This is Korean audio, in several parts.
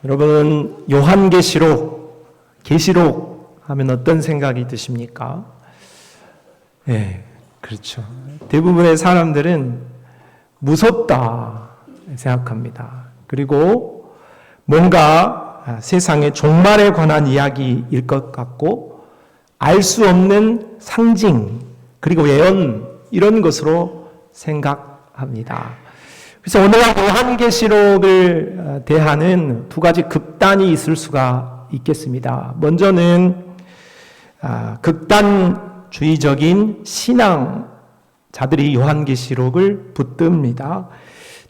여러분, 요한계시록, 계시록 하면 어떤 생각이 드십니까? 네, 그렇죠. 대부분의 사람들은 무섭다 생각합니다. 그리고 뭔가 세상의 종말에 관한 이야기일 것 같고 알 수 없는 상징 그리고 예언 이런 것으로 생각합니다. 그래서 오늘 요한계시록을 대하는 두 가지 극단이 있을 수가 있겠습니다. 먼저는 극단주의적인 신앙자들이 요한계시록을 붙듭니다.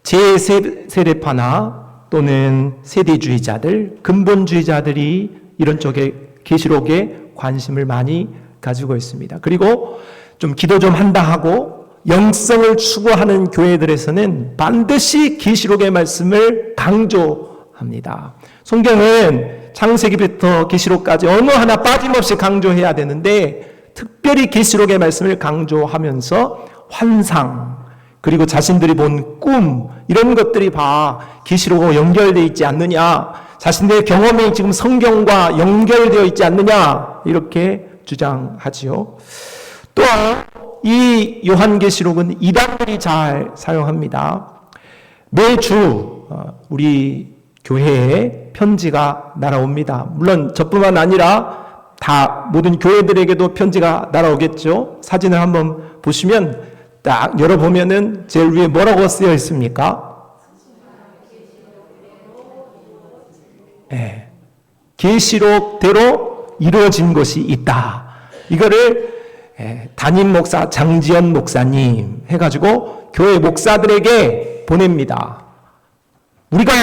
제세례파나 또는 세대주의자들, 근본주의자들이 이런 쪽에 계시록에 관심을 많이 가지고 있습니다. 그리고 좀 기도 좀 한다 하고 영성을 추구하는 교회들에서는 반드시 계시록의 말씀을 강조합니다. 성경은 창세기부터 계시록까지 어느 하나 빠짐없이 강조해야 되는데 특별히 계시록의 말씀을 강조하면서 환상 그리고 자신들이 본 꿈 이런 것들이 계시록과 연결되어 있지 않느냐, 자신들의 경험이 지금 성경과 연결되어 있지 않느냐 이렇게 주장하지요. 또 이 요한계시록은 이단들이 잘 사용합니다. 매주 우리 교회에 편지가 날아옵니다. 물론 저뿐만 아니라 다 모든 교회들에게도 편지가 날아오겠죠. 사진을 한번 보시면 딱 열어보면은 제일 위에 뭐라고 쓰여 있습니까? 네. 계시록대로 이루어진 것이 있다. 이거를 담임 목사 장지연 목사님 해가지고 교회 목사들에게 보냅니다. 우리가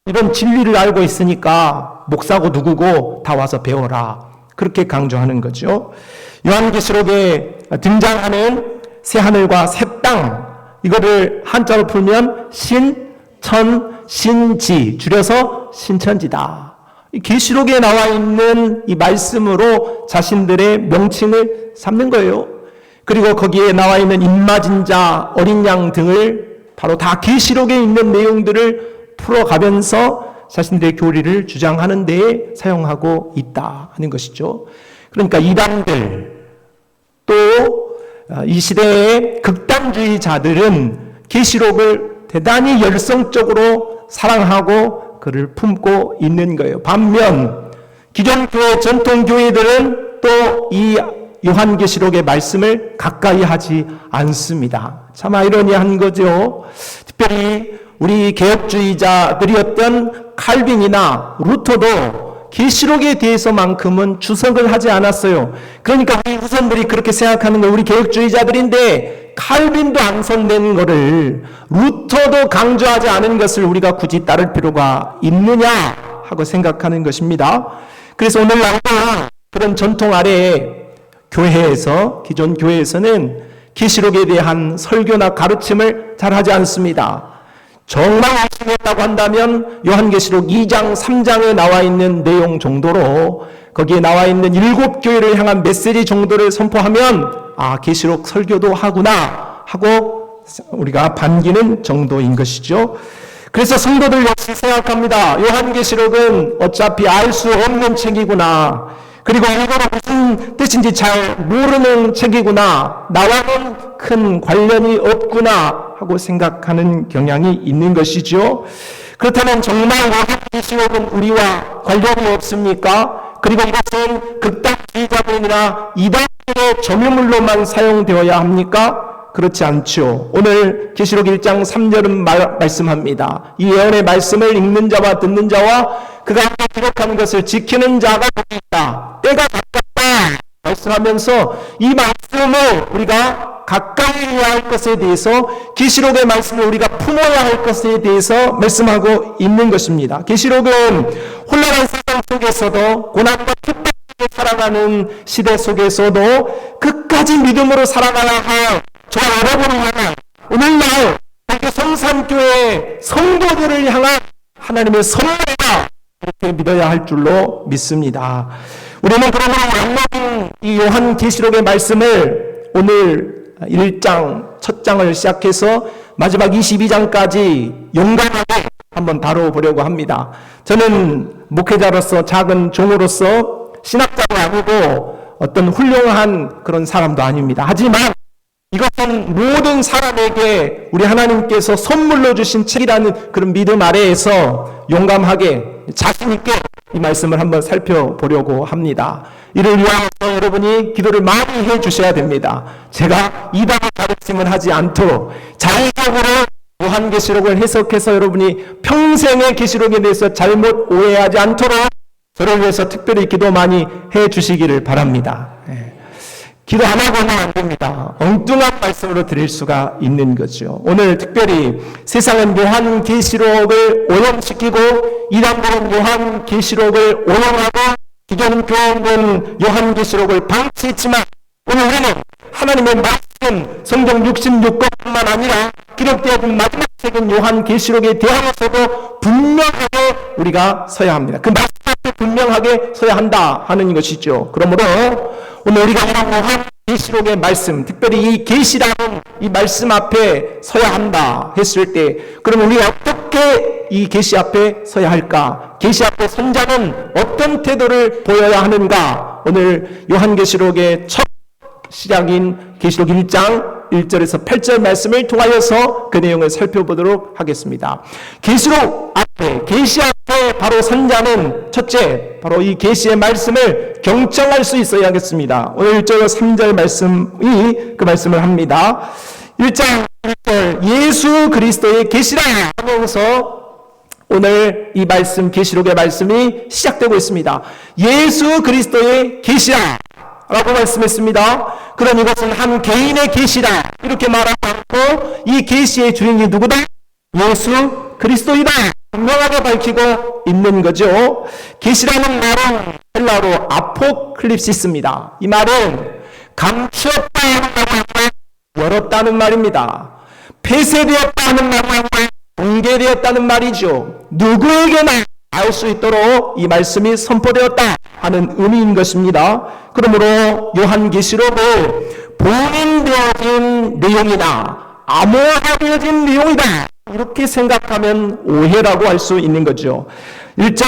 이런 진리를 알고 있으니까 목사고 누구고 다 와서 배워라. 그렇게 강조하는 거죠. 요한계시록에 등장하는 새하늘과 새 땅, 이거를 한자로 풀면 신천신지, 줄여서 신천지다. 계시록에 나와 있는 이 말씀으로 자신들의 명칭을 삼는 거예요. 그리고 거기에 나와 있는 인마진자, 어린 양 등을 바로 다 계시록에 있는 내용들을 풀어가면서 자신들의 교리를 주장하는 데에 사용하고 있다 하는 것이죠. 그러니까 이단들, 또 이 시대의 극단주의자들은 계시록을 대단히 열성적으로 사랑하고 그를 품고 있는 거예요. 반면 기존 교회, 전통 교회들은 또 이 요한계시록의 말씀을 가까이 하지 않습니다. 참 아이러니한 거죠. 특별히 우리 개혁주의자들이었던 칼빈이나 루터도 계시록에 대해서만큼은 주석을 하지 않았어요. 그러니까 우리 후손들이 그렇게 생각하는 거예요. 우리 개혁주의자들인데 칼빈도 안 손댄 거를 루터도 강조하지 않은 것을 우리가 굳이 따를 필요가 있느냐 하고 생각하는 것입니다. 그래서 오늘날 그런 전통 아래에 교회에서, 기존 교회에서는 계시록에 대한 설교나 가르침을 잘 하지 않습니다. 정말 열심히 했다고 한다면 요한계시록 2장, 3장에 나와 있는 내용 정도로 거기에 나와 있는 7교회를 향한 메시지 정도를 선포하면 계시록 설교도 하구나 하고 우리가 반기는 정도인 것이죠. 그래서 성도들 역시 생각합니다. 요한계시록은 어차피 알 수 없는 책이구나. 그리고 이거는 무슨 뜻인지 잘 모르는 책이구나. 나와는 큰 관련이 없구나 하고 생각하는 경향이 있는 것이죠. 그렇다면 정말 요한계시록은 우리와 관련이 없습니까? 그리고 이것은 극단주의자들이나 이단들의 점유물로만 사용되어야 합니까? 그렇지 않죠. 오늘 계시록 1장 3절은 말씀합니다. 이 예언의 말씀을 읽는 자와 듣는 자와 그가 기록한 것을 지키는 자가 거기 있다. 때가 가깝다 말씀하면서 이 말씀을 우리가 가까이 해야 할 것에 대해서, 계시록의 말씀을 우리가 품어야 할 것에 대해서 말씀하고 있는 것입니다. 계시록은 혼란한 세상 속에서도, 고난과 핍박 속에 살아가는 시대 속에서도 끝까지 믿음으로 살아가야 할 저와 여러분을 향한, 오늘날 성산교회 성도들을 향한 하나님의 선물이다, 그렇게 믿어야 할 줄로 믿습니다. 우리는 그러므로 양목인 이 요한계시록의 말씀을 오늘 1장 첫 장을 시작해서 마지막 22장까지 용감하게 한번 다뤄보려고 합니다. 저는 목회자로서 작은 종으로서 신학자도 아니고 어떤 훌륭한 그런 사람도 아닙니다. 하지만 이것은 모든 사람에게 우리 하나님께서 선물로 주신 책이라는 그런 믿음 아래에서 용감하게 자신 있게 이 말씀을 한번 살펴보려고 합니다. 이를 위하여 여러분이 기도를 많이 해주셔야 됩니다. 제가 이단의 가르침을 하지 않도록 자의적으로 요한계시록을 해석해서 여러분이 평생의 계시록에 대해서 잘못 오해하지 않도록 저를 위해서 특별히 기도 많이 해주시기를 바랍니다. 기도 안 하고는 안 됩니다. 엉뚱한 말씀으로 드릴 수가 있는 거죠. 오늘 특별히 세상은 요한계시록을 오염시키고 이단들은 요한계시록을 오염하고 기존 교회는 요한계시록을 방치했지만 오늘 우리는 하나님의 말씀 성경 66권뿐만 아니라 기록되어진 마지막 책인 요한계시록에 대하여서도 분명하게 우리가 서야 합니다. 그 말씀 앞에 분명하게 서야 한다 하는 것이죠. 그러므로 오늘 우리가 이런 요한계시록의 말씀, 특별히 이 계시라는 이 말씀 앞에 서야 한다 했을 때 그러면 우리가 어떻게 이 계시 앞에 서야 할까? 계시 앞에 선 자는 어떤 태도를 보여야 하는가? 오늘 요한계시록의 첫 시작인 계시록 1장 1절에서 8절 말씀을 통하여서 그 내용을 살펴보도록 하겠습니다. 계시록 앞에, 계시 앞에 바로 선자는 첫째, 바로 이 계시의 말씀을 경청할 수 있어야 하겠습니다. 오늘 1절과 3절 말씀이 그 말씀을 합니다. 1장 1절 예수 그리스도의 계시라 하면서 오늘 이 말씀, 계시록의 말씀이 시작되고 있습니다. 예수 그리스도의 계시라 라고 말씀했습니다. 그럼 이것은 한 개인의 계시다 이렇게 말하지 않고 이 계시의 주인이 누구다? 예수 그리스도이다 분명하게 밝히고 있는 거죠. 계시라는 말은 헬라어로 아포클립시스입니다. 이 말은 감추었다 하는 말이 아니라 열었다는 말입니다. 폐쇄되었다 하는 말이 아니라 공개되었다는 말이죠. 누구에게나 알 수 있도록 이 말씀이 선포되었다 하는 의미인 것입니다. 그러므로 요한계시록을 봉인되어진 내용이다, 암호화되어진 내용이다 이렇게 생각하면 오해라고 할 수 있는 거죠. 1장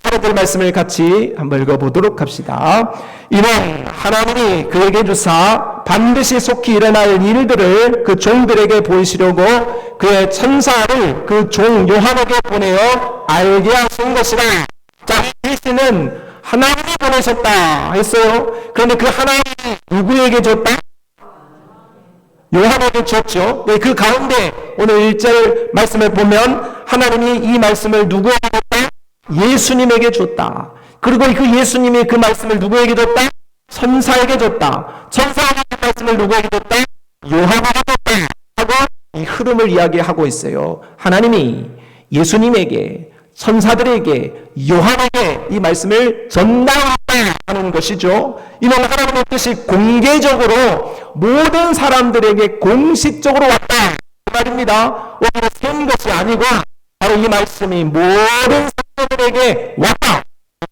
하나님 말씀을 같이 한번 읽어보도록 합시다. 이는 하나님이 그에게 주사 반드시 속히 일어날 일들을 그 종들에게 보이시려고 그의 천사를 그 종 요한에게 보내어 알게 하신 것이다. 자, 이 계시는 하나님이 보내셨다 했어요. 그런데 그 하나님이 누구에게 줬다? 요한에게 줬죠. 네, 그 가운데 오늘 1절 말씀을 보면 하나님이 이 말씀을 누구에게 줬다? 예수님에게 줬다. 그리고 그 예수님이 그 말씀을 누구에게 줬다? 천사에게 줬다. 천사에게 그 말씀을 누구에게 줬다? 요한에게 줬다. 하고 이 흐름을 이야기하고 있어요. 하나님이 예수님에게, 천사들에게, 요한에게 이 말씀을 전달했다 하는 것이죠. 이는 하나님의 뜻이 공개적으로 모든 사람들에게 공식적으로 왔다 그 말입니다. 오히려 센 것이 아니고 바로 이 말씀이 모든 성도들에게 왔다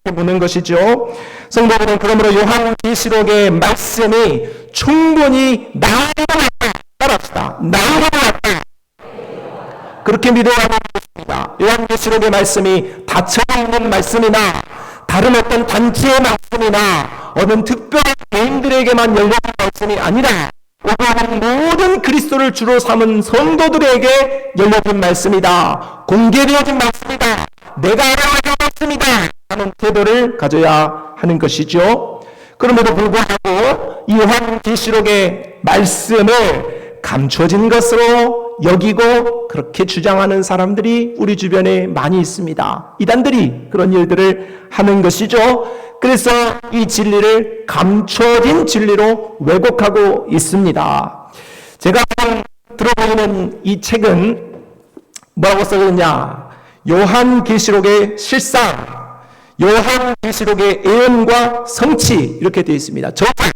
이렇게 보는 것이죠. 성도들은 그러므로 요한계시록의 말씀이 충분히 나에게 왔다. 따라합시다. 나에게 왔다. 그렇게 믿어야 하는 것입니다. 요한계시록의 말씀이 닫혀있는 말씀이나 다른 어떤 단체의 말씀이나 어느 특별한 개인들에게만 열려진 말씀이 아니라 오늘은 모든 그리스도를 주로 삼은 성도들에게 열려진 말씀이다. 공개되어진 말씀이다. 내가 알아야 말씀이다 하는 태도를 가져야 하는 것이죠. 그럼에도 불구하고 이 요한계시록의 말씀을 감춰진 것으로 여기고 그렇게 주장하는 사람들이 우리 주변에 많이 있습니다. 이단들이 그런 일들을 하는 것이죠. 그래서 이 진리를 감춰진 진리로 왜곡하고 있습니다. 제가 들어보이는 이 책은 뭐라고 써있느냐? 요한계시록의 실상, 요한계시록의 예언과 성취 이렇게 되어 있습니다. 저자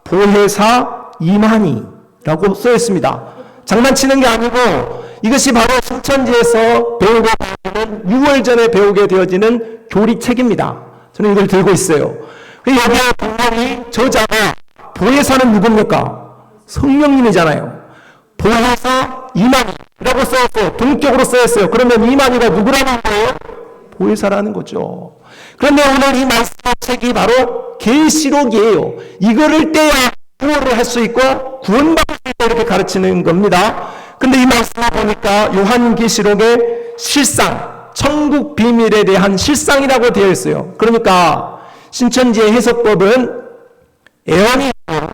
보혜사 이만희라고 써 있습니다. 장난치는 게 아니고 이것이 바로 신천지에서 배우게 되어지는 6월 전에 배우게 되어지는 교리책입니다. 저는 이걸 들고 있어요. 여기에 분명히 저자가 보혜사는 누굽니까? 성령님이잖아요. 보혜사 이만희라고 써서 동격으로 쓰였어요. 그러면 이만희가 누구라는 거예요? 보혜사라는 거죠. 그런데 오늘 이 말씀의 책이 바로 계시록이에요. 이거를 떼야 구원을 할 수 있고 구원받을 수 있다 이렇게 가르치는 겁니다. 근데 이 말씀을 보니까 요한계시록의 실상, 천국 비밀에 대한 실상이라고 되어 있어요. 그러니까 신천지의 해석법은 애언이 있고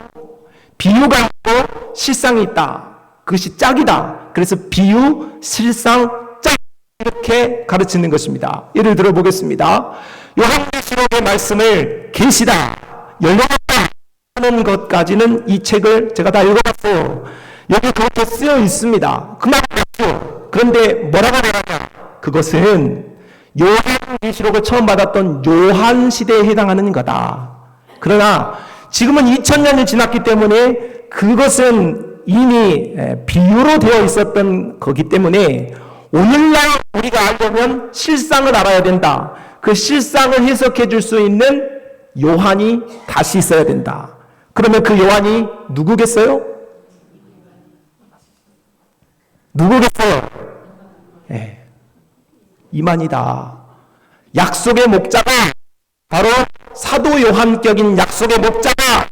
비유가 있고 실상이 있다. 그것이 짝이다. 그래서 비유, 실상, 짝 이렇게 가르치는 것입니다. 예를 들어 보겠습니다. 요한계시록의 말씀을 계시다, 열려졌다 하는 것까지는 이 책을 제가 다 읽어봤어요. 여기 그렇게 쓰여 있습니다. 그 말이 맞죠. 그런데 뭐라고 말하냐? 그것은 요한계시록을 처음 받았던 요한 시대에 해당하는 거다. 그러나 지금은 2000년이 지났기 때문에 그것은 이미 비유로 되어 있었던 거기 때문에 오늘날 우리가 알려면 실상을 알아야 된다. 그 실상을 해석해 줄 수 있는 요한이 다시 있어야 된다. 그러면 그 요한이 누구겠어요? 누구겠어요? 이만이다. 약속의 목자가 바로 사도 요한격인 약속의 목자가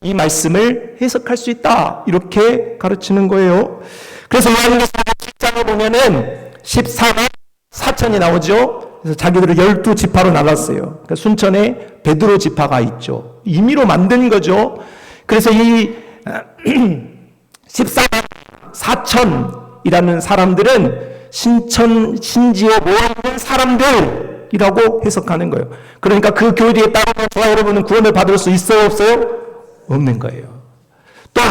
이 말씀을 해석할 수 있다. 이렇게 가르치는 거예요. 그래서 요한계시록 7장에 보면은 14만 4천이 나오죠. 그래서 자기들을 12지파로 나눴어요. 그러니까 순천에 베드로 지파가 있죠. 임의로 만든 거죠. 그래서 이 14만 4천이라는 사람들은 신지에 모여있는 사람들이라고 해석하는 거예요. 그러니까 그 교리에 따르면 저와 여러분은 구원을 받을 수 있어요, 없어요? 없는 거예요. 또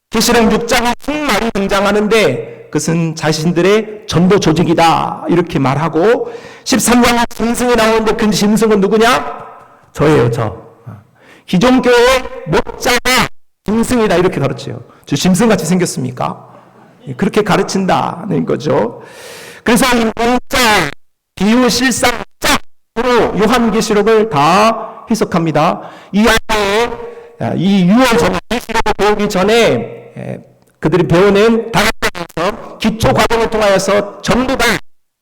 계시록 6장에 흑말이 등장하는데 그것은 자신들의 전도 조직이다 이렇게 말하고 13장에 짐승이 나오는데 그 짐승은 누구냐? 저예요, 저. 기존 교회의 목자가 짐승이다 이렇게 가르쳐요. 저 짐승같이 생겼습니까? 그렇게 가르친다는 거죠. 그래서 이 목자, 비유, 실상, 짝으로 요한계시록을 다 해석합니다. 이 앞에 이 6월 전에 계시록을 배우기 전에 그들이 배우는 다락방에서 기초 과정을 통하여서 전부 다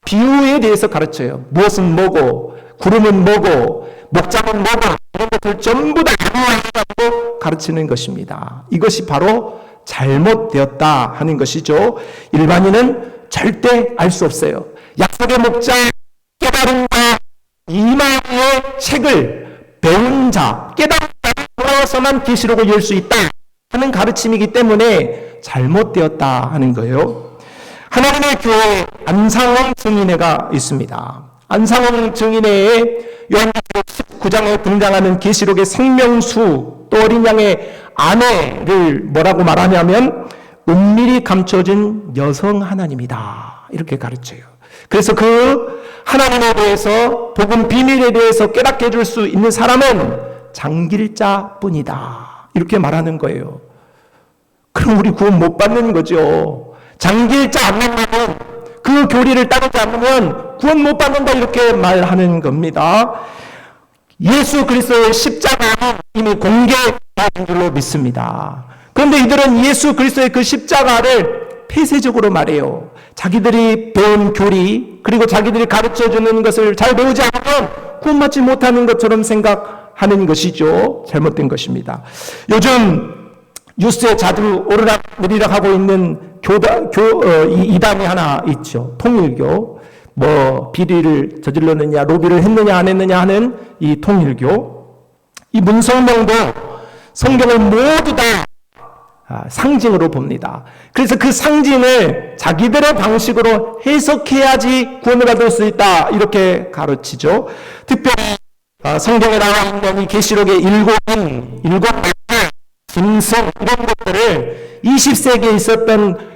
비유에 대해서 가르쳐요. 무엇은 뭐고, 구름은 뭐고, 목자는 뭐고, 이런 것들 전부 다 비유하고 가르치는 것입니다. 이것이 바로 잘못되었다 하는 것이죠. 일반인은 절대 알 수 없어요. 약속의 목자, 깨달음과 이만희의 책을 배운 자, 깨달은 자를 통하여서만 계시록을 열 수 있다 하는 가르침이기 때문에 잘못되었다 하는 거예요. 하나님의 교회 안상홍 증인회가 있습니다. 안상홍 증인회에 요한계시록 19장에 등장하는 계시록의 생명수 또 어린 양의 아내를 뭐라고 말하냐면 은밀히 감춰진 여성 하나님이다 이렇게 가르쳐요. 그래서 그 하나님에 대해서 복음 비밀에 대해서 깨닫게 해줄 수 있는 사람은 장길자뿐이다 이렇게 말하는 거예요. 그럼 우리 구원 못 받는 거죠. 장길자 안 만나면 그 교리를 따르지 않으면 구원 못 받는다 이렇게 말하는 겁니다. 예수 그리스도의 십자가는 이미 공개된 줄로 믿습니다. 그런데 이들은 예수 그리스도의 그 십자가를 폐쇄적으로 말해요. 자기들이 배운 교리 그리고 자기들이 가르쳐주는 것을 잘 배우지 않으면 구원받지 못하는 것처럼 생각하는 것이죠. 잘못된 것입니다. 요즘 뉴스에 자주 오르락내리락 하고 있는 이단이 하나 있죠. 통일교. 뭐 비리를 저질렀느냐 로비를 했느냐 안 했느냐 하는 이 통일교. 이 문성명도 성경을 모두 다 상징으로 봅니다. 그래서 그 상징을 자기들의 방식으로 해석해야지 구원을 받을 수 있다 이렇게 가르치죠. 특별히 성경에 나와 있는 이 계시록의 일곱 나라, 짐승 이런 것들을 20세기에 있었던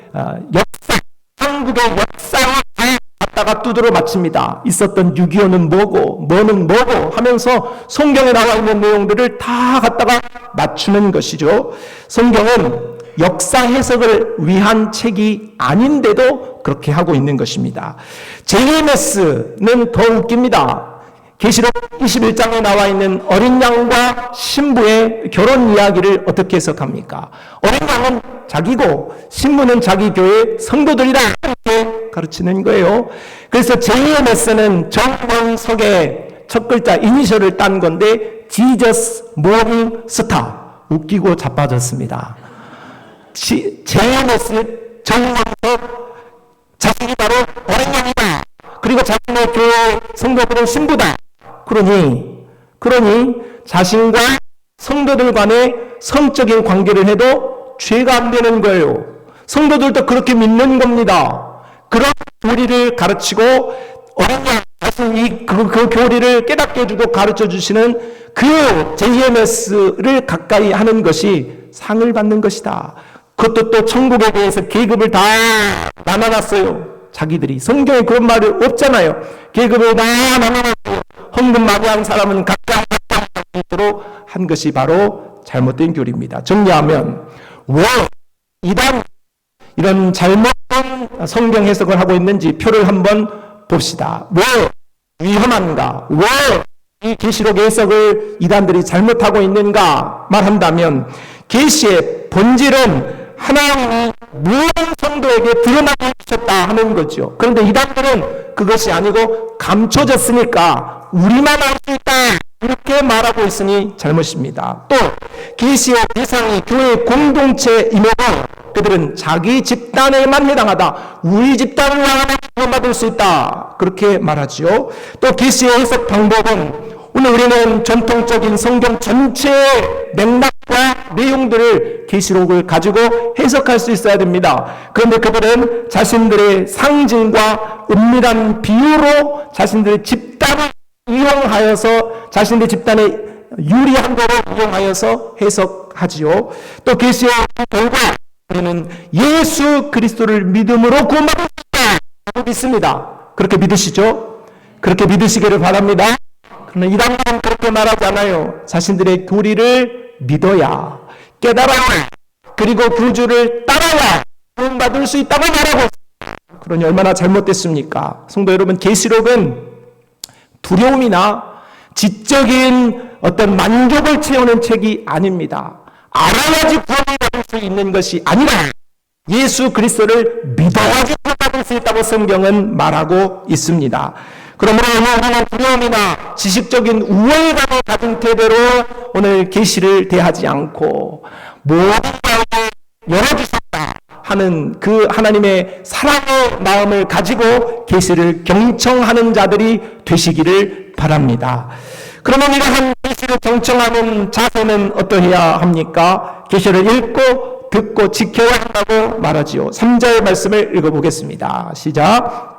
역사, 한국의 역사를 갖다가 두드려 맞춥니다. 있었던 6.25는 뭐고 뭐는 뭐고 하면서 성경에 나와 있는 내용들을 다 갖다가 맞추는 것이죠. 성경은 역사 해석을 위한 책이 아닌데도 그렇게 하고 있는 것입니다. JMS는 더 웃깁니다. 계시록 21장에 나와 있는 어린 양과 신부의 결혼 이야기를 어떻게 해석합니까? 어린 양은 자기고 신부는 자기 교회 성도들이다 이렇게 가르치는 거예요. 그래서 JMS는 정원석의 첫 글자 이니셜을 딴 건데 Jesus Morning Star, 웃기고 자빠졌습니다. JMS 정원석, 자신이 바로 어린양이다. 그리고 자신의 교회 성도들은 신부다. 그러니 자신과 성도들 간의 성적인 관계를 해도 죄가 안 되는 거예요. 성도들도 그렇게 믿는 겁니다. 그런 교리를 가르치고 어린 양 자신이 그 교리를 깨닫게 해주고 가르쳐 주시는 그 JMS를 가까이 하는 것이 상을 받는 것이다. 그것도 또 천국에 대해서 계급을 다 나눠놨어요. 자기들이. 성경에 그런 말이 없잖아요. 계급을 다 나눠놨어요. 헌금 많이 한 사람은 각각 있도록 한 것이 바로 잘못된 교리입니다. 정리하면 왜 이단 이런 잘못된 성경 해석을 하고 있는지 표를 한번 봅시다. 왜 위험한가? 왜 이 계시록 해석을 이단들이 잘못하고 있는가 말한다면, 계시의 본질은 하나님이 모든 성도에게 드러나게 하셨다 하는 거죠. 그런데 이단들은 그것이 아니고 감춰졌으니까 우리만 알 수 있다 이렇게 말하고 있으니 잘못입니다. 또 계시의 대상이 교회 공동체임에도 그들은 자기 집단에만 해당하다, 우리 집단을 향하면 구원받을 수 있다 그렇게 말하지요. 또 계시의 해석 방법은 오늘 우리는 전통적인 성경 전체의 맥락과 내용들을 계시록을 가지고 해석할 수 있어야 됩니다. 그런데 그들은 자신들의 상징과 은밀한 비유로 자신들의 집단을 이용하여서 자신들의 집단에 유리한 거로 이용하여서 해석하지요. 또 계시의 결과 우리는 예수 그리스도를 믿음으로 구원받을 수 있다고 믿습니다. 그렇게 믿으시죠? 그렇게 믿으시기를 바랍니다. 그러나 이단들은 그렇게 말하지 않아요. 자신들의 교리를 믿어야, 깨달아야, 그리고 구주를 따라야 구원받을 수 있다고 말하고 있습니다. 그러니 얼마나 잘못됐습니까? 성도 여러분, 계시록은 두려움이나 지적인 어떤 만족을 채우는 책이 아닙니다. 알아야지 구원을 받을 수 있는 것이 아니라 예수 그리스도를 믿어야지 구원받을 수 있다고 성경은 말하고 있습니다. 그러므로 우리는 두려움이나 지식적인 우월감을 가진 태도로 오늘 계시를 대하지 않고 모든 마음을 열어주셨다 하는 그 하나님의 사랑의 마음을 가지고 계시를 경청하는 자들이 되시기를 바랍니다. 그러면 이러한 계시를 경청하는 자세는 어떠해야 합니까? 계시를 읽고 듣고 지켜야 한다고 말하지요. 3절 말씀을 읽어보겠습니다. 시작.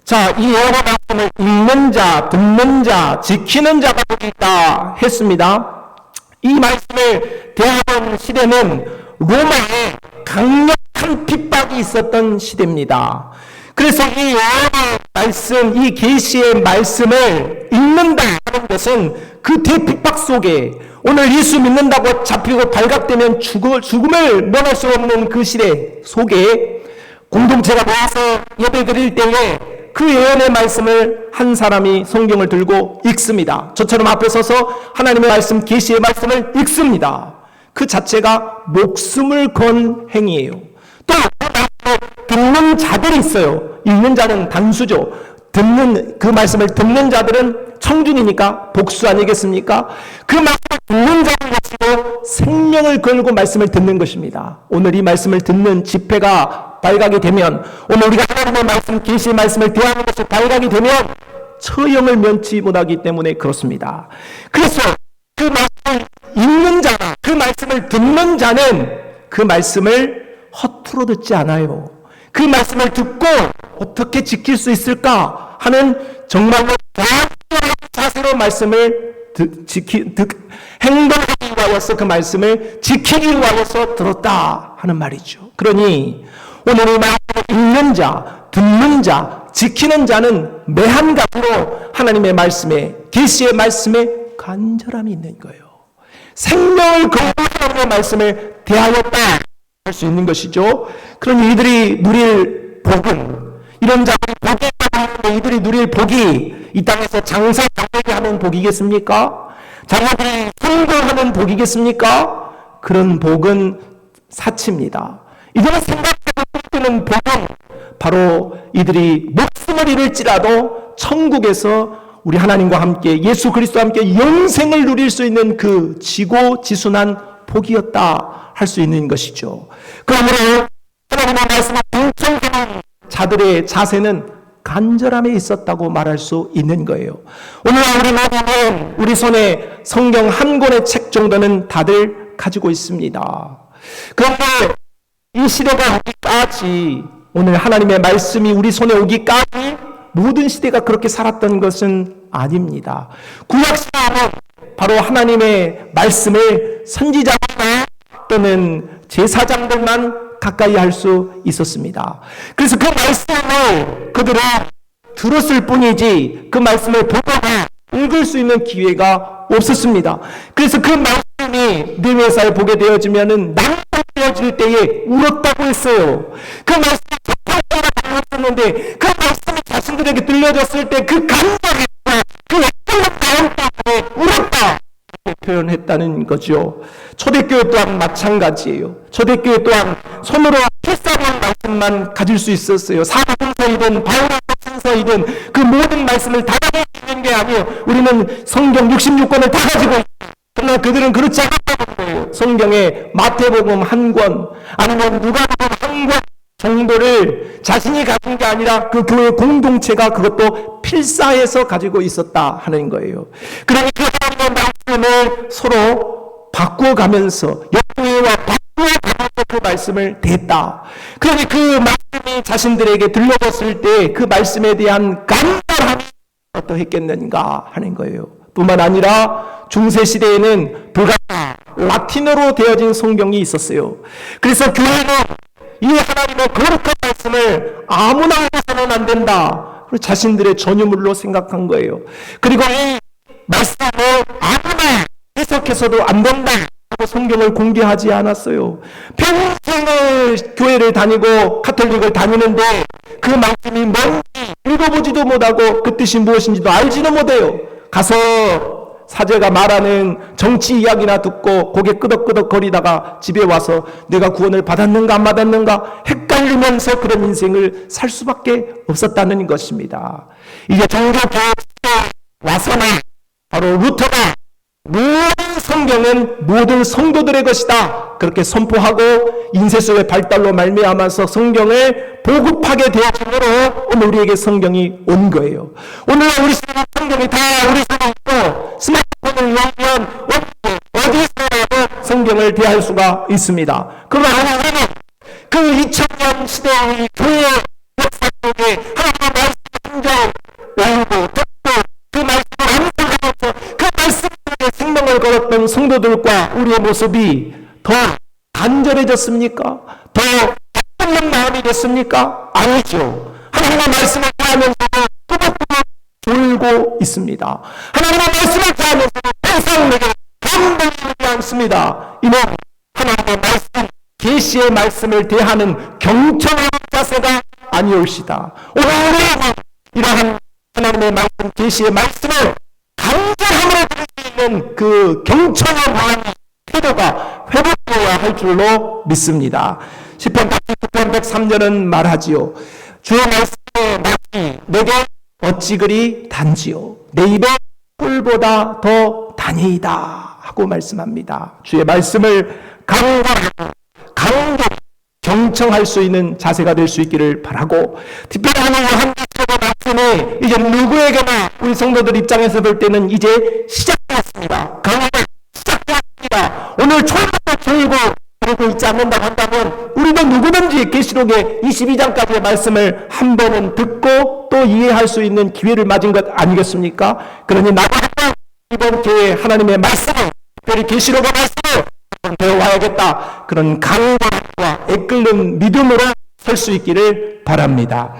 자, 이 여러 말씀을 읽는 자, 듣는 자, 지키는 자가 있다 했습니다. 이 말씀을 대하던 시대는 로마에 강력한 핍박이 있었던 시대입니다. 그래서 이 여러 말씀, 이 계시의 말씀을 읽는다 하는 것은 그 대핍박 속에 오늘 예수 믿는다고 잡히고 발각되면 죽음을 면할 수 없는 그 시대 속에 공동체가 모여서 예배 드릴 때에 그 예언의 말씀을 한 사람이 성경을 들고 읽습니다. 저처럼 앞에 서서 하나님의 말씀, 계시의 말씀을 읽습니다. 그 자체가 목숨을 건 행위예요. 또 듣는 자들이 있어요. 읽는 자는 단수죠. 그 말씀을 듣는 자들은 청중이니까 복수 아니겠습니까? 그 말씀을 듣는 자를 가지고 생명을 걸고 말씀을 듣는 것입니다. 오늘 이 말씀을 듣는 집회가 발각이 되면, 오늘 우리가 하나님의 말씀, 계시의 말씀을 대하는 것이 발각이 되면 처형을 면치 못하기 때문에 그렇습니다. 그래서 그 말씀을 읽는 자나 그 말씀을 듣는 자는 그 말씀을 허투루 듣지 않아요. 그 말씀을 듣고 어떻게 지킬 수 있을까 하는 정말로 다양한 자세로 말씀을 행동하기 위하여서 그 말씀을 지키기 위하여서 들었다 하는 말이죠. 그러니 오늘 이 말씀을 읽는 자, 듣는 자, 지키는 자는 매한 가지로 하나님의 말씀에, 계시의 말씀에 간절함이 있는 거예요. 생명을 걸고 하나님의 말씀을 대하였다 할 수 있는 것이죠. 그러니 이들이 누릴 복은, 이런 자들이 복에 때 이들이 누릴 복이 이 땅에서 장사 장르게 하는 복이겠습니까? 자녀들이 성공하는 복이겠습니까? 그런 복은 사치입니다. 이들은 생각해도 뜨는 복은 바로 이들이 목숨을 잃을지라도 천국에서 우리 하나님과 함께 예수 그리스도와 함께 영생을 누릴 수 있는 그 지고지순한 복이었다 할 수 있는 것이죠. 그러므로 하나님의 말씀을 경청하는 자들의 자세는 간절함에 있었다고 말할 수 있는 거예요. 오늘 우리 모두는 우리 손에 성경 한 권의 책 정도는 다들 가지고 있습니다. 그런데 이 시대가 오기까지, 오늘 하나님의 말씀이 우리 손에 오기까지 모든 시대가 그렇게 살았던 것은 아닙니다. 구약시대에는 바로 하나님의 말씀을 선지자나 또는 제사장들만 가까이 할 수 있었습니다. 그래서 그 말씀을 그들은 들었을 뿐이지 그 말씀을 보거나 읽을 수 있는 기회가 없었습니다. 그래서 그 말씀이 느헤미야서에 보게 되어지면은 낭독되어질 때에 울었다고 했어요. 그 말씀이 접하고 울었는데 그 말씀이 자신들에게 들려졌을 때 그 감격과 그 역경의 마음 때문에 울었다 표현했다는 거죠. 초대교회 또한 마찬가지예요. 초대교회 또한 손으로 필사본 말씀만 가질 수 있었어요. 사도행서이든 바울의 서이든 그 모든 말씀을 다 가지고 있는 게 아니에요. 우리는 성경 66권을 다 가지고 있어요. 그러나 그들은 그렇지 않았다는 거예요. 성경에 마태복음 한 권, 아니면 누가복음 한 권 정도를 자신이 가진 게 아니라 그 교회 공동체가 그것도 필사해서 가지고 있었다 하는 거예요. 그러니 그 하나님의 말씀을 서로 바꾸어가면서 역교회와 바꾸어가면서 그 말씀을 댔다. 그러니 그 말씀이 자신들에게 들려졌을 때 그 말씀에 대한 간절함이 어떠했겠는가 하는 거예요. 뿐만 아니라 중세시대에는 불과 라틴어로 되어진 성경이 있었어요. 그래서 교회는 이 하나님의 거룩한 말씀을 아무나 해서는 안 된다. 자신들의 전유물로 생각한 거예요. 그리고 이 말씀을 아무나 해석해서도 안 된다 하고 성경을 공개하지 않았어요. 평생을 교회를 다니고 카톨릭을 다니는데 그 말씀이 뭔지 읽어보지도 못하고 그 뜻이 무엇인지도 알지도 못해요. 가서 사제가 말하는 정치 이야기나 듣고 고개 끄덕끄덕 거리다가 집에 와서 내가 구원을 받았는가 안 받았는가 헷갈리면서 그런 인생을 살 수밖에 없었다는 것입니다. 이제 종교개혁 와서나 바로 루터가 모든 성경은 모든 성도들의 것이다 그렇게 선포하고 인쇄소의 발달로 말미암아서 성경을 보급하게 되어짐으로 오늘 우리에게 성경이 온 거예요. 오늘 우리 성경이 다 우리 손에 있고 스마트폰을 열면 어디서라도 성경을 대할 수가 있습니다. 그러나 우리는 그 2000년 시대의 교회 역사 속에 하나님의 말씀 한정 외우고 듣고 그 말씀을 암송하면서 그 말씀 속에 생명을 걸었던 성도들과 우리의 모습이 더 간절해졌습니까? 더 기쁜 마음이 됐습니까? 아니죠. 하나님의 말씀을 대하면서도 또박또박 졸고 있습니다. 하나님의 말씀을 대하면서도 더 이상 내게 감동이 되지 않습니다. 이는 하나님의 말씀, 계시의 말씀을 대하는 경청하는 자세가 아니올시다. 오늘 우리는 이러한 하나님의 말씀, 계시의 말씀을 간절함으로 들을 수 있는 그 경청의 마음, 태도가 회복되어야 할 줄로 믿습니다. 시편 103절은 말하지요. 주의 말씀의 말이 내게 어찌 그리 단지요. 내 입에 꿀보다 더 다니이다 하고 말씀합니다. 주의 말씀을 강구하고 경청할 수 있는 자세가 될 수 있기를 바라고, 특별히 요한계시록의 말씀이 이제 누구에게나 우리 성도들 입장에서 볼 때는 이제 시작되었습니다. 강구가 시작되었습니다. 오늘 초부터 졸고 그러고 있지 않는다고 한다면 우리도 누구든지 계시록의 22장까지의 말씀을 한 번은 듣고 또 이해할 수 있는 기회를 맞은 것 아니겠습니까? 그러니 나도 한번 이번 기회에 하나님의 말씀을, 특별히 계시록의 말씀을 한번 배워와야겠다, 그런 강구와 애끓는 믿음으로 설 수 있기를 바랍니다.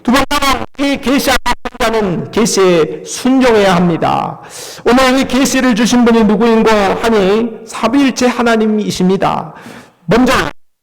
두 번째는 이 계시하는 자는 계시에 순종해야 합니다. 오늘 이 계시를 주신 분이 누구인고 하니 삼위일체 하나님이십니다. 먼저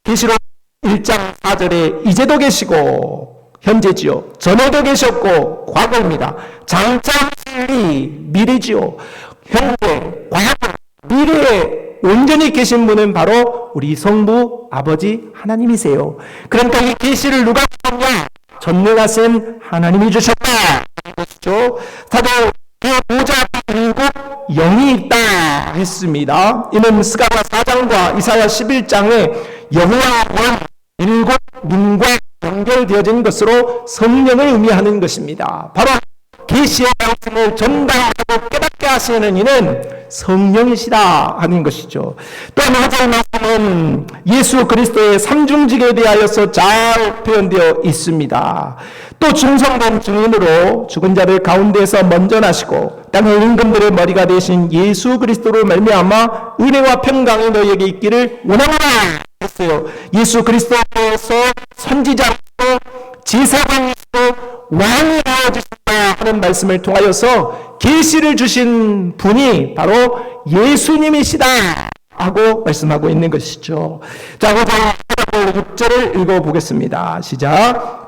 계시록 1장 4절에 이제도 계시고 현재지요. 전에도 계셨고 과거입니다. 장차하실이 미래지요. 현재, 과거, 미래에 온전히 계신 분은 바로 우리 성부 아버지 하나님이세요. 그러니까 이 계시를 누가 주셨냐? 전능하신 하나님이 주셨다. 것이죠. 다들 그 보좌 일곱 영이 있다 했습니다. 이는 스가랴 4장과 이사야 11장에 여호와와 일곱 눈과 연결되어진 것으로 성령을 의미하는 것입니다. 바로 계시의 말씀을 전달하고 깨닫게 하시는 이는 성령이시다 하는 것이죠. 또 하나의 말씀은 예수 그리스도의 삼중직에 대하여서 잘 표현되어 있습니다. 또 충성된 증인으로 죽은 자를 가운데서 먼저 나시고 땅의 임금들의 머리가 되신 예수 그리스도로 말미암아 은혜와 평강이 너희에게 있기를 원하노라 했어요. 예수 그리스도께서 선지자로 제사장이시고 왕이 되어주신다 하는 말씀을 통하여서 계시를 주신 분이 바로 예수님이시다 하고 말씀하고 있는 것이죠. 자, 6절을 읽어보겠습니다. 시작.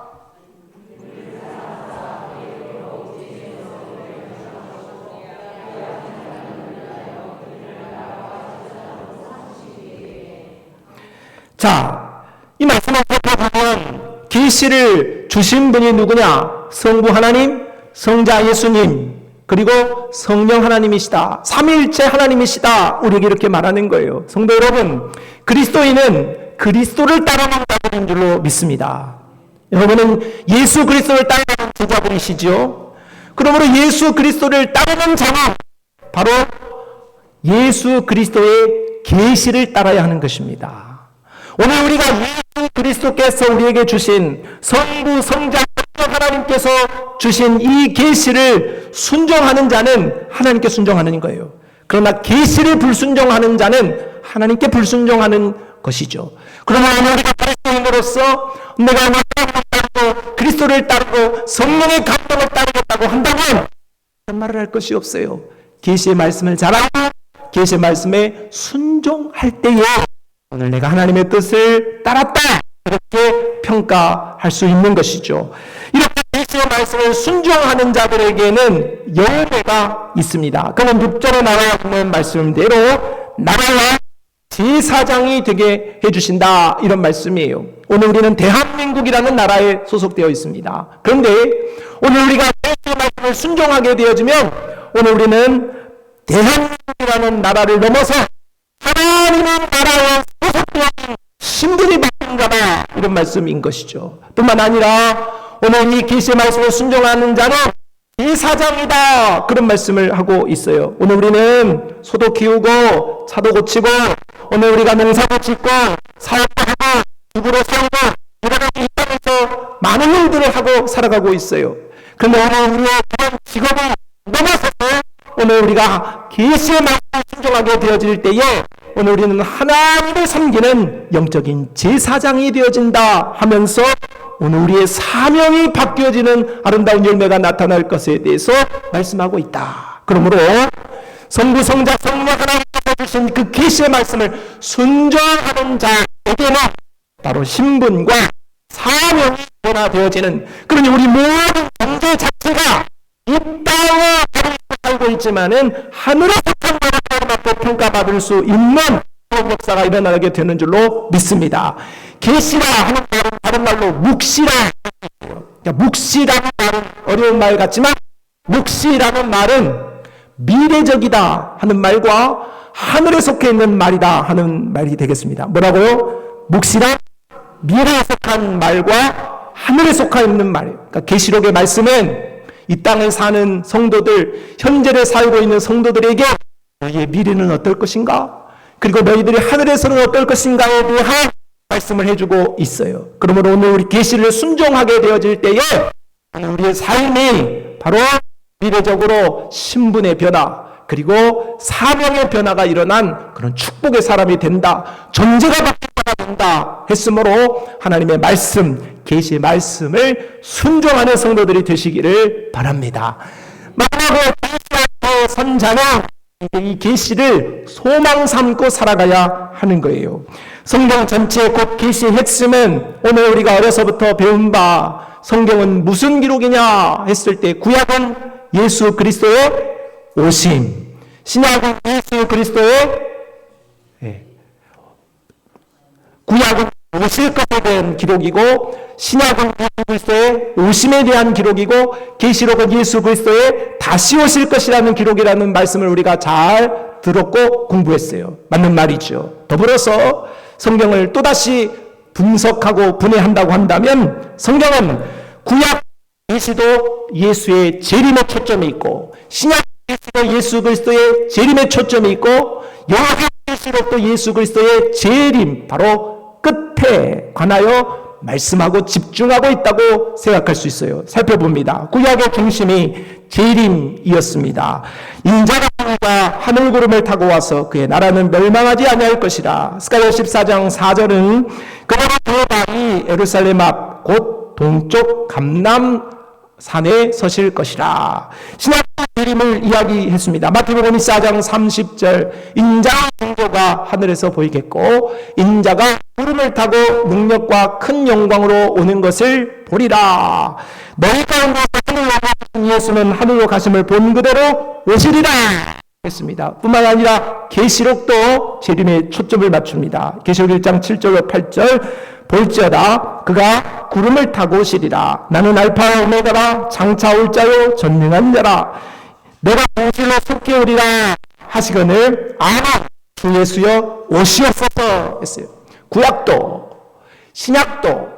자, 이 말씀을 살펴보면 계시를 주신 분이 누구냐? 성부 하나님, 성자 예수님, 그리고 성령 하나님이시다. 삼위일체 하나님이시다. 우리에게 이렇게 말하는 거예요. 성도 여러분, 그리스도인은 그리스도를 따르는 자들인 줄로 믿습니다. 여러분은 예수 그리스도를 따르는 제자들이시죠. 그러므로 예수 그리스도를 따르는 자는 바로 예수 그리스도의 계시를 따라야 하는 것입니다. 오늘 우리가 예수 그리스도께서 우리에게 주신 성부, 성자, 하나님께서 주신 이 계시를 순종하는 자는 하나님께 순종하는 거예요. 그러나 계시를 불순종하는 자는 하나님께 불순종하는 것이죠. 그러면 오늘 우리가 그리스도인으로서 내가 하나님을 따르고 그리스도를 따르고 성령의 감동을 따르겠다고 한다면 그런 말을 할 것이 없어요. 계시의 말씀을 잘하고 계시의 말씀에 순종할 때에 오늘 내가 하나님의 뜻을 따랐다 이렇게 평가할 수 있는 것이죠. 이렇게 계시의 말씀을 순종하는 자들에게는 열매가 있습니다. 그는 6절에 나와 있는 말씀대로 나라와 제사장이 되게 해주신다 이런 말씀이에요. 오늘 우리는 대한민국이라는 나라에 소속되어 있습니다. 그런데 오늘 우리가 계시의 말씀을 순종하게 되어지면 오늘 우리는 대한민국이라는 나라를 넘어서 하나님의 나라에 소속되어 신분이 바뀐가봐 이런 말씀인 것이죠. 뿐만 아니라 오늘 이 계시의 말씀을 순종하는 자는 제사장이다 그런 말씀을 하고 있어요. 오늘 우리는 소도 키우고 차도 고치고 오늘 우리가 농사도 짓고 사업도 하고 주부로 살고 일하고 이 땅에서 많은 일들을 하고 살아가고 있어요. 그런데 오늘 우리의 그런 직업을 넘어서서 오늘 우리가 계시의 말씀을 순종하게 되어질 때에 오늘 우리는 하나님을 섬기는 영적인 제사장이 되어진다 하면서 오늘 우리의 사명이 바뀌어지는 아름다운 열매가 나타날 것에 대해서 말씀하고 있다. 그러므로 성부, 성자, 성령 하나님께서 주신 그 계시의 말씀을 순종하는 자에게는 바로 신분과 사명이 변화되어지는, 그러니 우리 모든 존재 자체가 이 땅에 살고 있지만은 하늘에 속한 자로 평가받을 수 있는 그런 역사가 일어나게 되는 줄로 믿습니다. 계시라 하는 말은 다른 말로 묵시라. 묵시라는 말은 어려운 말 같지만 묵시라는 말은 미래적이다 하는 말과 하늘에 속해 있는 말이다 하는 말이 되겠습니다. 뭐라고요? 묵시란 미래에 속한 말과 하늘에 속해 있는 말. 그러니까 계시록의 말씀은 이 땅에 사는 성도들, 현재를 살고 있는 성도들에게 너희의 미래는 어떨 것인가? 그리고 너희들이 하늘에서는 어떨 것인가에 대한 말씀을 해주고 있어요. 그러므로 오늘 우리 계시를 순종하게 되어질 때에 우리의 삶이 바로 미래적으로 신분의 변화 그리고 사명의 변화가 일어난 그런 축복의 사람이 된다. 존재가 바뀌어야 된다 했으므로 하나님의 말씀, 계시의 말씀을 순종하는 성도들이 되시기를 바랍니다. 마지막으로 계시의 선자는 이 계시를 소망 삼고 살아가야 하는 거예요. 성경 전체 곧 계시의 핵심은 오늘 우리가 어려서부터 배운 바 성경은 무슨 기록이냐 했을 때 구약은 예수 그리스도의 오심, 신약은 예수 그리스도의 구약은 오실 것에 대한 기록이고 신약은 예수 그리스도의 오심에 대한 기록이고 계시록은 예수 그리스도의 다시 오실 것이라는 기록이라는 말씀을 우리가 잘 들었고 공부했어요. 맞는 말이죠. 더불어서 성경을 또다시 분석하고 분해한다고 한다면 성경은 구약 계시도 예수의 재림에 초점이 있고 신약 계시도 예수 그리스도의 재림에 초점이 있고 요한 계시록도 예수 그리스도의 재림 바로 끝에 관하여 말씀하고 집중하고 있다고 생각할 수 있어요. 살펴봅니다. 구약의 중심이 재림이었습니다. 인자가 하늘 구름을 타고 와서 그의 나라는 멸망하지 아니할 것이라. 스가랴 14장 4절은 그날의 대방이 예루살렘 앞 곧 동쪽 감람 산에 서실 것이라. 신약 재림을 이야기했습니다. 마태복음 14장 30절 인자의 징조가 하늘에서 보이겠고 인자가 구름을 타고 능력과 큰 영광으로 오는 것을 보리라. 너희 가운데서 하늘로 가신 예수는 하늘로 가심을 본 그대로 오시리라 했습니다. 뿐만 아니라 계시록도 재림에 초점을 맞춥니다. 계시록 1장 7절로 8절 볼지어다 그가 구름을 타고 오시리라. 나는 알파와 오메가라 장차 올 자요 전능한 자라. 내가 공실로 속히 오리라 하시거늘 아멘 주 예수여 오시옵소서 했어요. 구약도 신약도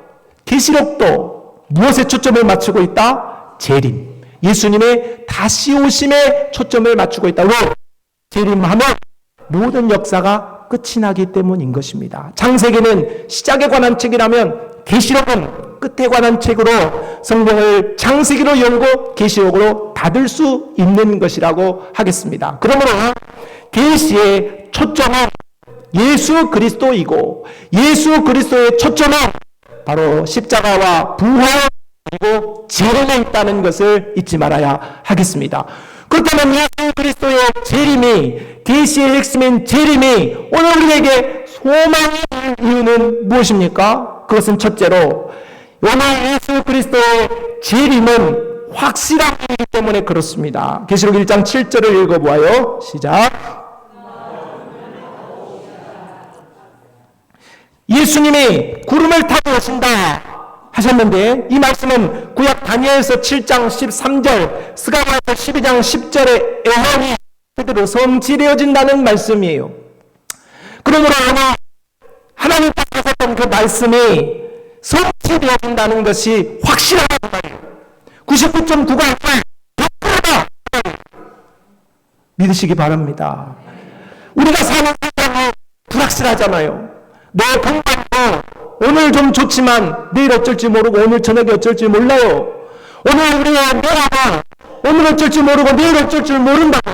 계시록도 무엇에 초점을 맞추고 있다? 재림. 예수님의 다시 오심에 초점을 맞추고 있다. 왜? 재림하면 모든 역사가 끝이 나기 때문인 것입니다. 창세기는 시작에 관한 책이라면 계시록은 끝에 관한 책으로 성경을 창세기로 열고 계시록으로 닫을 수 있는 것이라고 하겠습니다. 그러므로 계시의 초점은 예수 그리스도이고 예수 그리스도의 초점은 바로 십자가와 부활 그리고 재림에 있다는 것을 잊지 말아야 하겠습니다. 그렇다면 예수 그리스도의 재림이 계시의 핵심인 재림이 오늘 우리에게 소망이 될 이유는 무엇입니까? 그것은 첫째로 오늘 예수 그리스도의 재림은 확실한 일이기 때문에 그렇습니다. 계시록 1장 7절을 읽어보아요. 시작. 예수님이 구름을 타고 오신다 하셨는데 이 말씀은 구약 다니엘서 7장 13절 스가랴서 12장 10절의 예언이 그대로 성취되어진다는 말씀이에요. 그러므로 오늘 하나님께서 하셨던 그 말씀이 성취되어진다는 것이 확실하단 말이에요. 99.9가 100%다 믿으시기 바랍니다. 우리가 사는 세상이 불확실하잖아요. 내 건강도 오늘 좀 좋지만 내일 어쩔지 모르고 오늘 저녁에 어쩔지 몰라요. 오늘 우리의 뇌가 오늘 어쩔지 모르고 내일 어쩔 줄 모른다고.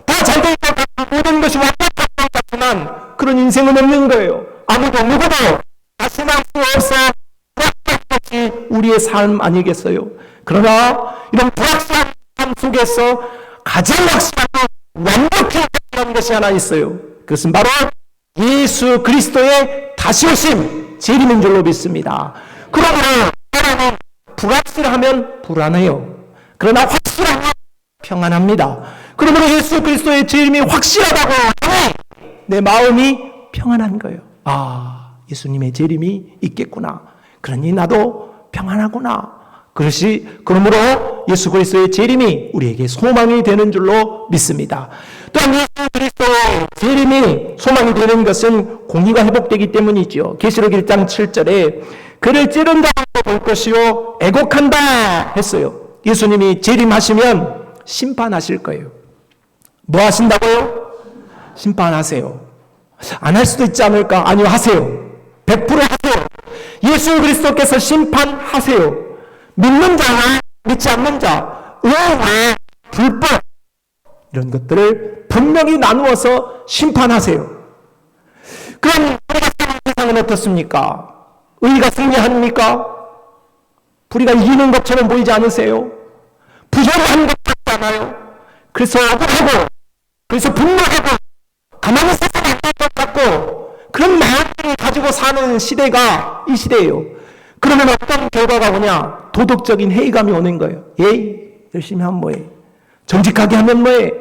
다 잘 될 것 같고 모든 것이 완벽할 것 같지만 그런 인생은 없는 거예요. 아무도 누구도 자신할 수 없어 불확실한 것이 우리의 삶 아니겠어요. 그러나 이런 불확실한 삶 속에서 가장 확실하고 완벽히 확실한 것이 하나 있어요. 그것은 바로 예수 그리스도의 다시 오심 재림인 줄로 믿습니다. 그러므로 사람은 불확실하면 불안해요. 그러나 확실하면 평안합니다. 그러므로 예수 그리스도의 재림이 확실하다고 하니 내 마음이 평안한 거예요. 아, 예수님의 재림이 있겠구나. 그러니 나도 평안하구나. 그러므로 예수 그리스도의 재림이 우리에게 소망이 되는 줄로 믿습니다. 또한 예수 그리스도의 재림이 소망이 되는 것은 공의가 회복되기 때문이죠. 계시록 1장 7절에 그를 찌른 자로 볼 것이요 애곡한다 했어요. 예수님이 재림하시면 심판하실 거예요. 뭐 하신다고요? 심판하세요. 안 할 수도 있지 않을까? 아니요, 하세요. 100% 하세요. 예수 그리스도께서 심판하세요. 믿는 자와 믿지 않는 자, 의와 불법 이런 것들을 분명히 나누어서 심판하세요. 그럼 우리가 사는 세상은 어떻습니까? 의가 승리합니까? 불의가 이기는 것처럼 보이지 않으세요? 부정한 것 같잖아요. 그래서 억울하고 그래서 분노하고 가만히 있어서 안 될 것 같고 그런 마음을 가지고 사는 시대가 이 시대예요. 그러면 어떤 결과가 오냐? 도덕적인 회의감이 오는 거예요. 에이, 열심히 하면 뭐해? 정직하게 하면 뭐해?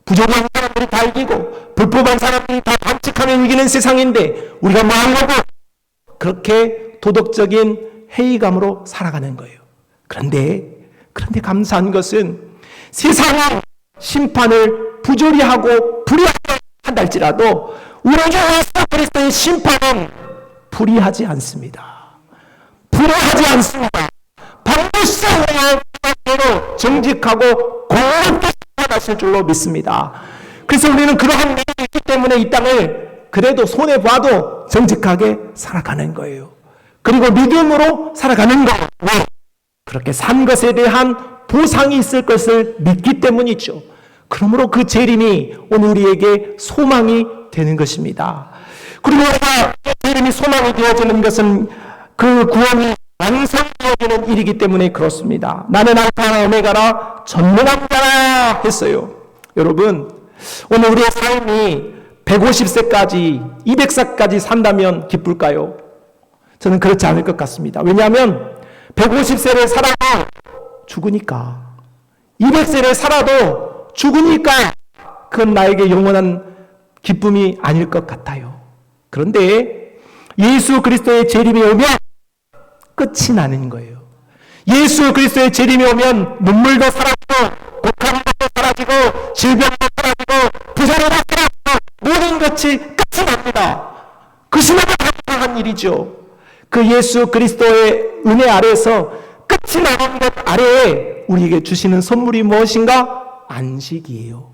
부정한 사람들이 다 이기고 불법한 사람들이 다 반칙하면 이기는 세상인데 우리가 뭐 하려고? 그렇게 도덕적인 회의감으로 살아가는 거예요. 그런데 감사한 것은 세상은 심판을 부조리 하고 불의하게 한달지라도 우리 주 예수 그리스도의 심판은 불의하지 않습니다. 불의하지 않습니다. 반드시 우리로 정직하고 공평하게 심판하실 줄로 믿습니다. 그래서 우리는 그러한 믿음이 있기 때문에 이 땅을 그래도 손해봐도 정직하게 살아가는 거예요. 그리고 믿음으로 살아가는 거예요. 왜? 그렇게 산 것에 대한 보상이 있을 것을 믿기 때문이죠. 그러므로 그 재림이 오늘 우리에게 소망이 되는 것입니다. 그리고 우리가 재림이 소망이 되어지는 것은 그 구원이 완성되어지는 일이기 때문에 그렇습니다. 나는 알파나 오메가라 전능한 자라 했어요. 여러분, 오늘 우리의 삶이 150세까지 200세까지 산다면 기쁠까요? 저는 그렇지 않을 것 같습니다. 왜냐하면 150세를 살아도 죽으니까, 200세를 살아도 죽으니까 그건 나에게 영원한 기쁨이 아닐 것 같아요. 그런데 예수 그리스도의 재림이 오면 끝이 나는 거예요. 예수 그리스도의 재림이 오면 눈물도 사라지고 곡한도 사라지고 질병도 사라지고 부자로도 사라지고 모든 것이 끝이 납니다. 그 순간에 당연한 일이죠. 그 예수 그리스도의 은혜 아래에서 끝이 나는 것 아래에 우리에게 주시는 선물이 무엇인가? 안식이에요.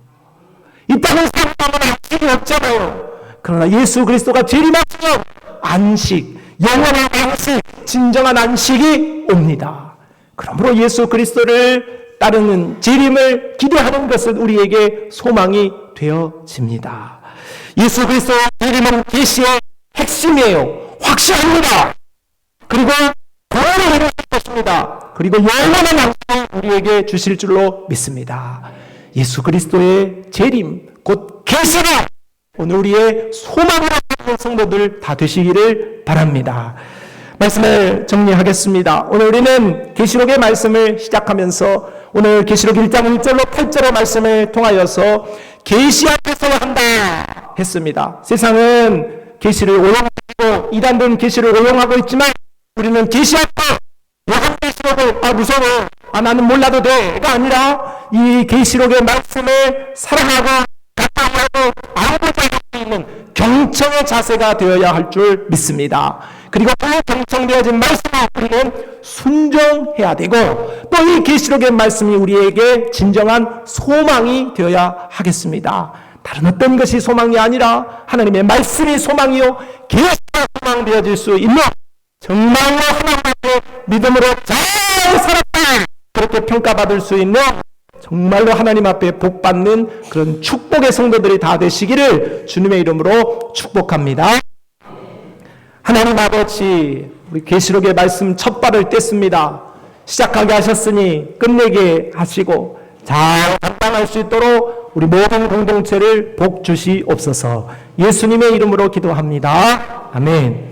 이 땅을 살아가면 안식이 없잖아요. 그러나 예수 그리스도가 재림하시면 안식, 영원한 안식, 진정한 안식이 옵니다. 그러므로 예수 그리스도를 따르는 재림을 기대하는 것은 우리에게 소망이 되어집니다. 예수 그리스도의 재림은 계시의 핵심이에요. 확실합니다. 그리고 구원을 이루실 것입니다. 그리고 영원한 안식을 우리에게 주실 줄로 믿습니다. 예수 그리스도의 재림, 곧 계시가 오늘 우리의 소망으로 삼는 성도들 다 되시기를 바랍니다. 말씀을 정리하겠습니다. 오늘 우리는 계시록의 말씀을 시작하면서 오늘 계시록 1장 1절로 8절의 말씀을 통하여서 계시 앞에서 한다 했습니다. 세상은 계시를 오용하고 이단들은 계시를 오용하고 있지만 우리는 계시 앞에 요한 계시록을 무서워 나는 몰라도 돼가 아니라 이 계시록의 말씀을 사랑하고 가까이하고 알고자 할 수 있는 경청의 자세가 되어야 할 줄 믿습니다. 그리고 그 경청되어진 말씀을 우리는 순종해야 되고 또 이 계시록의 말씀이 우리에게 진정한 소망이 되어야 하겠습니다. 다른 어떤 것이 소망이 아니라 하나님의 말씀이 소망이요 계시가 소망되어질 수 있는 정말로 하나님 앞에 믿음으로 잘 살았다 그렇게 평가받을 수 있는 정말로 하나님 앞에 복받는 그런 축복의 성도들이 다 되시기를 주님의 이름으로 축복합니다. 하나님 아버지, 우리 계시록의 말씀 첫 발을 뗐습니다. 시작하게 하셨으니 끝내게 하시고 잘 감당할 수 있도록 우리 모든 공동체를 복 주시옵소서. 예수님의 이름으로 기도합니다. 아멘.